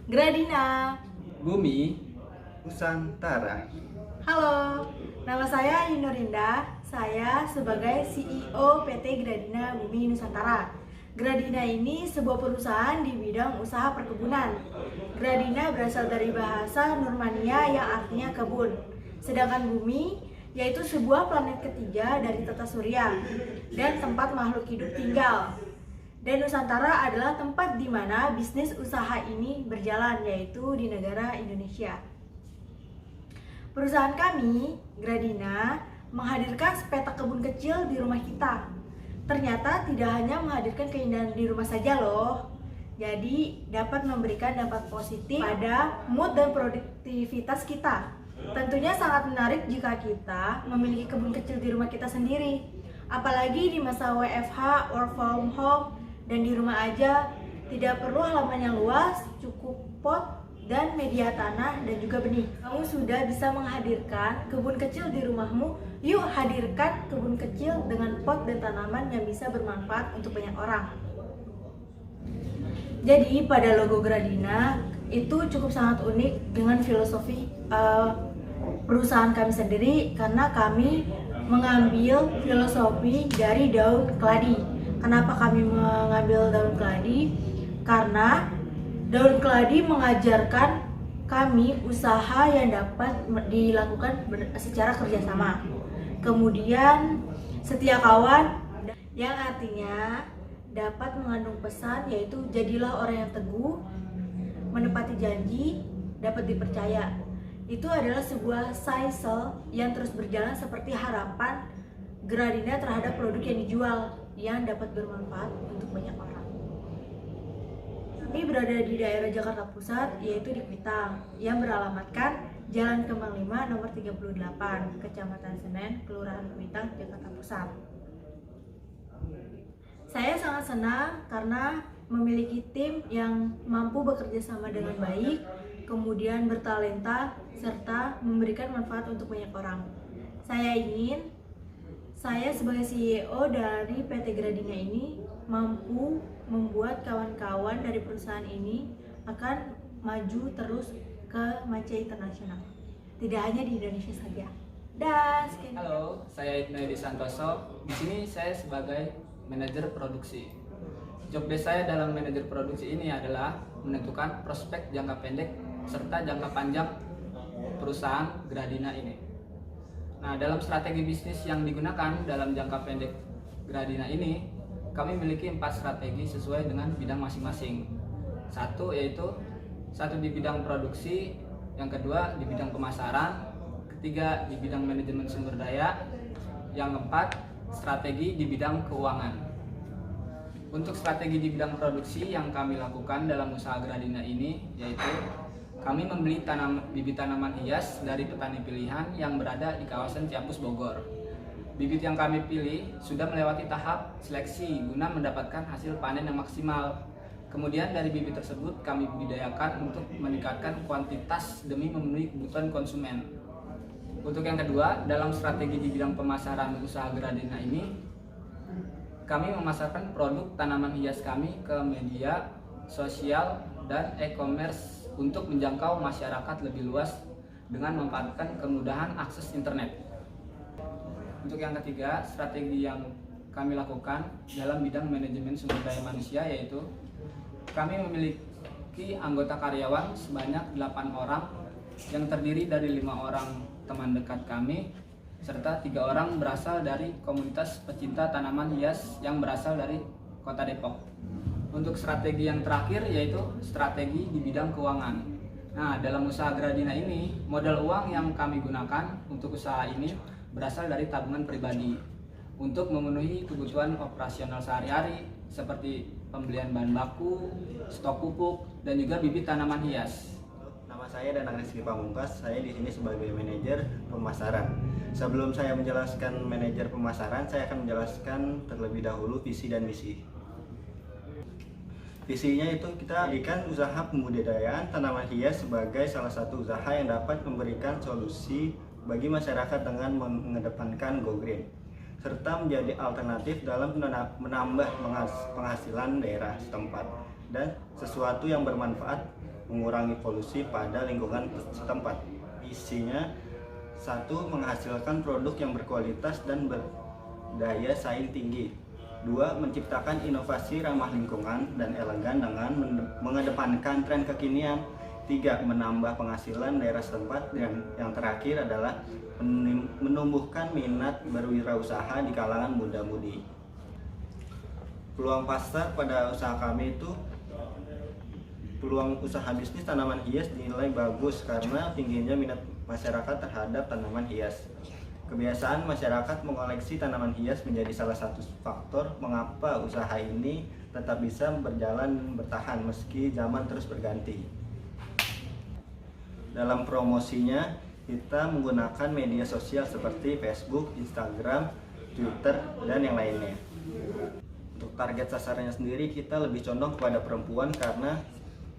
Gradina. Bumi Nusantara. Halo, nama saya Yunurinda. Saya sebagai CEO PT Gradina Bumi Nusantara. Gradina ini sebuah perusahaan di bidang usaha perkebunan. Gradina berasal dari bahasa Nurmania yang artinya kebun. Sedangkan bumi yaitu sebuah planet ketiga dari tata surya dan tempat makhluk hidup tinggal. Dan Nusantara adalah tempat di mana bisnis usaha ini berjalan, yaitu di negara Indonesia. Perusahaan kami, Gradina, menghadirkan sepetak kebun kecil di rumah kita. Ternyata tidak hanya menghadirkan keindahan di rumah saja loh. Jadi dapat memberikan dampak positif pada mood dan produktivitas kita. Tentunya sangat menarik jika kita memiliki kebun kecil di rumah kita sendiri. Apalagi di masa WFH, work from home, dan di rumah aja, tidak perlu halaman yang luas, cukup pot dan media tanah dan juga benih. Kamu sudah bisa menghadirkan kebun kecil di rumahmu. Yuk hadirkan kebun kecil dengan pot dan tanaman yang bisa bermanfaat untuk banyak orang. Jadi pada logo Gradina itu cukup sangat unik dengan filosofi perusahaan kami sendiri, karena kami mengambil filosofi dari daun keladi. Kenapa kami mengambil daun keladi? Karena daun keladi mengajarkan kami usaha yang dapat dilakukan secara kerjasama. Kemudian setia kawan, yang artinya dapat mengandung pesan, yaitu jadilah orang yang teguh, menepati janji, dapat dipercaya. Itu adalah sebuah cycle yang terus berjalan seperti harapan Gradina terhadap produk yang dijual yang dapat bermanfaat untuk banyak orang. Kami berada di daerah Jakarta Pusat, yaitu di Kuitang, yang beralamatkan Jalan Kembang 5 nomor 38, Kecamatan Senen, Kelurahan Kuitang, Jakarta Pusat. Saya sangat senang karena memiliki tim yang mampu bekerja sama dengan baik, kemudian bertalenta, serta memberikan manfaat untuk banyak orang. Saya sebagai CEO dari PT Gradina ini mampu membuat kawan-kawan dari perusahaan ini akan maju terus ke manca internasional. Tidak hanya di Indonesia saja. Halo, saya Ibnu Edi Santoso. Di sini saya sebagai manajer produksi. Job desk saya dalam manajer produksi ini adalah menentukan prospek jangka pendek serta jangka panjang perusahaan Gradina ini. Nah, dalam strategi bisnis yang digunakan dalam jangka pendek Gradina ini, kami memiliki 4 strategi sesuai dengan bidang masing-masing. Satu di bidang produksi, yang kedua di bidang pemasaran, ketiga di bidang manajemen sumber daya, yang keempat strategi di bidang keuangan. Untuk strategi di bidang produksi yang kami lakukan dalam usaha Gradina ini yaitu kami membeli bibit tanaman hias dari petani pilihan yang berada di kawasan Ciampus, Bogor. Bibit yang kami pilih sudah melewati tahap seleksi guna mendapatkan hasil panen yang maksimal. Kemudian dari bibit tersebut kami budidayakan untuk meningkatkan kuantitas demi memenuhi kebutuhan konsumen. Untuk yang kedua, dalam strategi di bidang pemasaran usaha Gradina ini, kami memasarkan produk tanaman hias kami ke media sosial dan e-commerce untuk menjangkau masyarakat lebih luas dengan memanfaatkan kemudahan akses internet. Untuk yang ketiga, strategi yang kami lakukan dalam bidang manajemen sumber daya manusia yaitu kami memiliki anggota karyawan sebanyak 8 orang yang terdiri dari 5 orang teman dekat kami serta 3 orang berasal dari komunitas pecinta tanaman hias yang berasal dari Kota Depok. Untuk strategi yang terakhir yaitu strategi di bidang keuangan. Nah, dalam usaha Gradina ini, modal uang yang kami gunakan untuk usaha ini berasal dari tabungan pribadi untuk memenuhi kebutuhan operasional sehari-hari seperti pembelian bahan baku, stok pupuk, dan juga bibit tanaman hias. Nama saya Danang Rizky Pamungkas. Saya di sini sebagai manajer pemasaran. Sebelum saya menjelaskan manajer pemasaran, saya akan menjelaskan terlebih dahulu visi dan misi. Visinya itu kita jadikan usaha pembudidayaan tanaman hias sebagai salah satu usaha yang dapat memberikan solusi bagi masyarakat dengan mengedepankan Go Green. serta menjadi alternatif dalam menambah penghasilan daerah setempat dan sesuatu yang bermanfaat mengurangi polusi pada lingkungan setempat. Isinya, satu, menghasilkan produk yang berkualitas dan berdaya saing tinggi. Dua, menciptakan inovasi ramah lingkungan dan elegan dengan mengedepankan tren kekinian. Tiga, menambah penghasilan daerah setempat. Dan yang terakhir adalah menumbuhkan minat berwirausaha di kalangan muda-mudi. Peluang pasar pada usaha kami itu, peluang usaha bisnis tanaman hias dinilai bagus karena tingginya minat masyarakat terhadap tanaman hias. Kebiasaan masyarakat mengoleksi tanaman hias menjadi salah satu faktor mengapa usaha ini tetap bisa bertahan meski zaman terus berganti. Dalam promosinya, kita menggunakan media sosial seperti Facebook, Instagram, Twitter, dan yang lainnya. Untuk target sasarannya sendiri, kita lebih condong kepada perempuan karena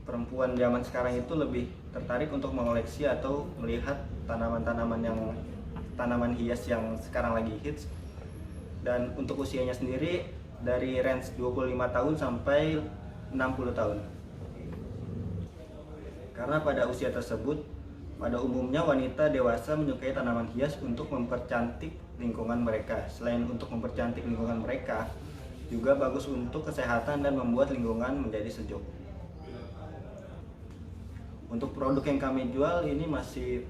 perempuan zaman sekarang itu lebih tertarik untuk mengoleksi atau melihat tanaman hias yang sekarang lagi hits. Dan untuk usianya sendiri dari range 25 tahun sampai 60 tahun. Karena pada usia tersebut, pada umumnya wanita dewasa menyukai tanaman hias untuk mempercantik lingkungan mereka. Selain untuk mempercantik lingkungan mereka, juga bagus untuk kesehatan dan membuat lingkungan menjadi sejuk. Untuk produk yang kami jual ini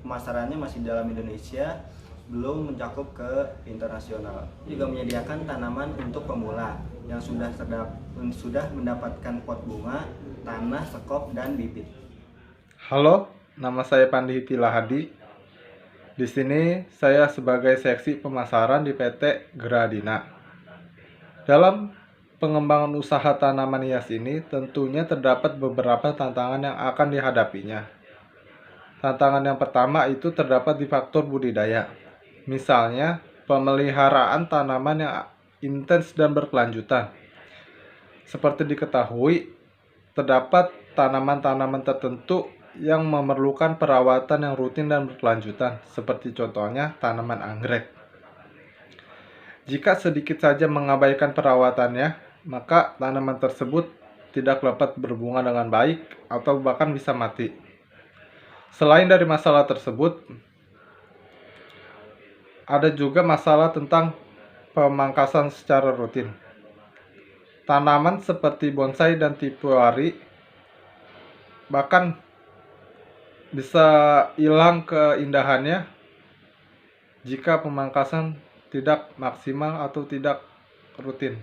pemasarannya masih dalam Indonesia, belum mencakup ke internasional. Juga menyediakan tanaman untuk pemula yang sudah mendapatkan pot bunga, tanah, sekop, dan bibit. Halo, nama saya Pandi Pilahadi. Di sini saya sebagai seksi pemasaran di PT Gradina. Dalam pengembangan usaha tanaman hias ini tentunya terdapat beberapa tantangan yang akan dihadapinya. Tantangan yang pertama itu terdapat di faktor budidaya. Misalnya, pemeliharaan tanaman yang intens dan berkelanjutan. Seperti diketahui, terdapat tanaman-tanaman tertentu yang memerlukan perawatan yang rutin dan berkelanjutan, seperti contohnya tanaman anggrek. Jika sedikit saja mengabaikan perawatannya, maka tanaman tersebut tidak dapat berbunga dengan baik atau bahkan bisa mati. Selain dari masalah tersebut, ada juga masalah tentang pemangkasan secara rutin. Tanaman seperti bonsai dan tipuari bahkan bisa hilang keindahannya jika pemangkasan tidak maksimal atau tidak rutin.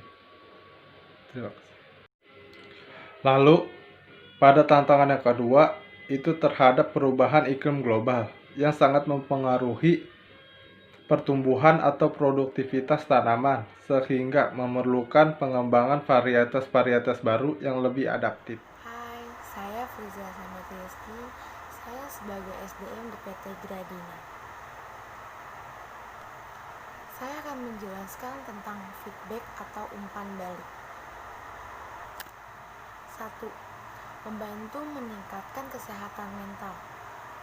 Lalu, pada tantangan yang kedua, itu terhadap perubahan iklim global yang sangat mempengaruhi pertumbuhan atau produktivitas tanaman, sehingga memerlukan pengembangan varietas-varietas baru yang lebih adaptif. Hai, saya Friza Samatiesti. Saya sebagai SDM di PT Gradina. Saya akan menjelaskan tentang feedback atau umpan balik. 1. Membantu meningkatkan kesehatan mental.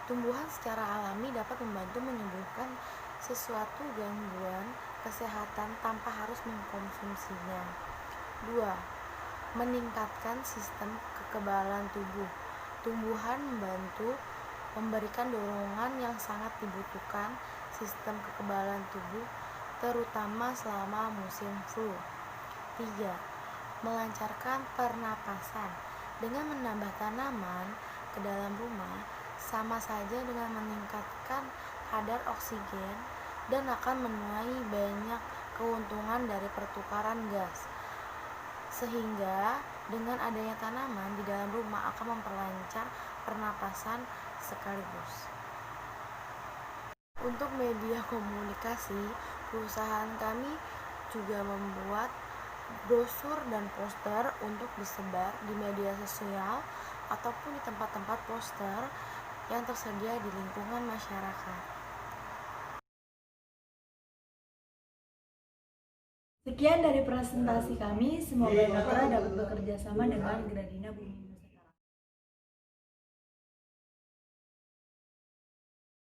Tumbuhan secara alami dapat membantu menyembuhkan sesuatu gangguan kesehatan tanpa harus mengkonsumsinya. 2. Meningkatkan sistem kekebalan tubuh. Tumbuhan membantu memberikan dorongan yang sangat dibutuhkan sistem kekebalan tubuh, terutama selama musim flu. 3. Melancarkan pernapasan. Dengan menambah tanaman ke dalam rumah, sama saja dengan meningkatkan kadar oksigen dan akan menuai banyak keuntungan dari pertukaran gas. Sehingga dengan adanya tanaman di dalam rumah akan memperlancar pernapasan sekaligus. Untuk media komunikasi, perusahaan kami juga membuat brosur dan poster untuk disebar di media sosial ataupun di tempat-tempat poster yang tersedia di lingkungan masyarakat. Sekian dari presentasi kami, semoga Mitra dapat bekerja sama dengan Gradina Bumi.